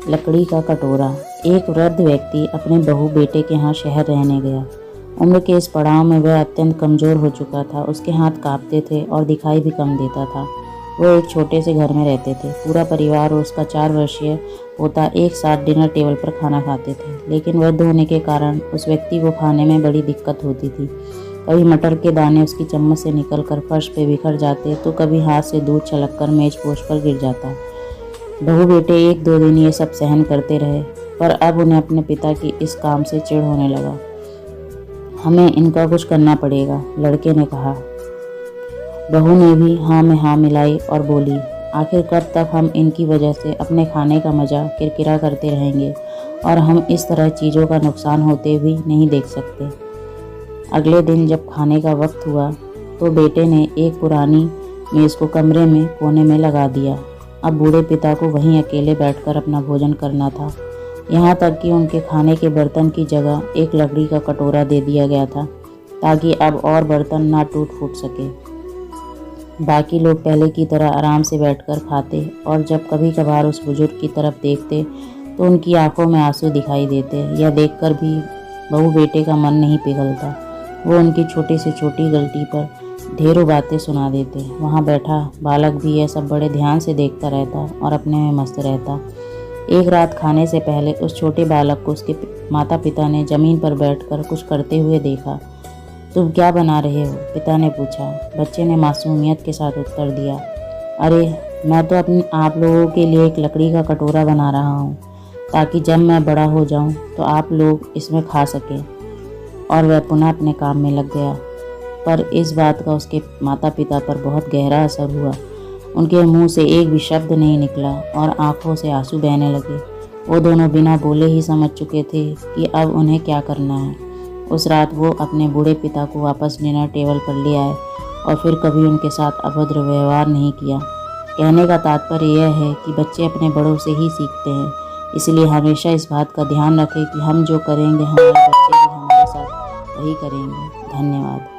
लकड़ी का कटोरा। एक वृद्ध व्यक्ति अपने बहू बेटे के यहाँ शहर रहने गया। उम्र के इस पड़ाव में वह अत्यंत कमज़ोर हो चुका था। उसके हाथ कांपते थे और दिखाई भी कम देता था। वो एक छोटे से घर में रहते थे। पूरा परिवार और उसका 4 वर्षीय पोता एक साथ डिनर टेबल पर खाना खाते थे। लेकिन वृद्ध होने के कारण उस व्यक्ति को खाने में बड़ी दिक्कत होती थी। कभी मटर के दाने उसकी चम्मच से निकलकर फर्श पे बिखर जाते, तो कभी हाथ से दूध छलककर मेज़पोश पर गिर जाता। बहू बेटे 1-2 दिन ये सब सहन करते रहे, पर अब उन्हें अपने पिता की इस काम से चिढ़ होने लगा। हमें इनका कुछ करना पड़ेगा, लड़के ने कहा। बहू ने भी हाँ में हाँ मिलाई और बोली, आखिर कब तक हम इनकी वजह से अपने खाने का मज़ा किरकिरा करते रहेंगे और हम इस तरह चीज़ों का नुकसान होते भी नहीं देख सकते। अगले दिन जब खाने का वक्त हुआ तो बेटे ने एक पुरानी मेज़ को कमरे में कोने में लगा दिया। अब बूढ़े पिता को वहीं अकेले बैठकर अपना भोजन करना था। यहाँ तक कि उनके खाने के बर्तन की जगह एक लकड़ी का कटोरा दे दिया गया था, ताकि अब और बर्तन ना टूट फूट सके। बाकी लोग पहले की तरह आराम से बैठकर खाते और जब कभी कभार उस बुजुर्ग की तरफ देखते तो उनकी आंखों में आंसू दिखाई देते। यह देखकर भी बहू बेटे का मन नहीं पिघलता। वो उनकी छोटी से छोटी गलती पर ढेरों बातें सुना देते। वहाँ बैठा बालक भी यह सब बड़े ध्यान से देखता रहता और अपने में मस्त रहता। एक रात खाने से पहले उस छोटे बालक को उसके माता पिता ने ज़मीन पर बैठकर कुछ करते हुए देखा। तुम क्या बना रहे हो? पिता ने पूछा। बच्चे ने मासूमियत के साथ उत्तर दिया, अरे मैं तो आप लोगों के लिए एक लकड़ी का कटोरा बना रहा हूँ, ताकि जब मैं बड़ा हो जाऊँ तो आप लोग इसमें खा सकें। और वह पुनः अपने काम में लग गया। पर इस बात का उसके माता पिता पर बहुत गहरा असर हुआ। उनके मुंह से एक भी शब्द नहीं निकला और आंखों से आंसू बहने लगे। वो दोनों बिना बोले ही समझ चुके थे कि अब उन्हें क्या करना है। उस रात वो अपने बूढ़े पिता को वापस डिनर टेबल पर ले आए और फिर कभी उनके साथ अभद्र व्यवहार नहीं किया। कहने का तात्पर्य यह है कि बच्चे अपने बड़ों से ही सीखते हैं, इसलिए हमेशा इस बात का ध्यान रखें कि हम जो करेंगे हमारे बच्चे भी हमारे साथ वही करेंगे। धन्यवाद।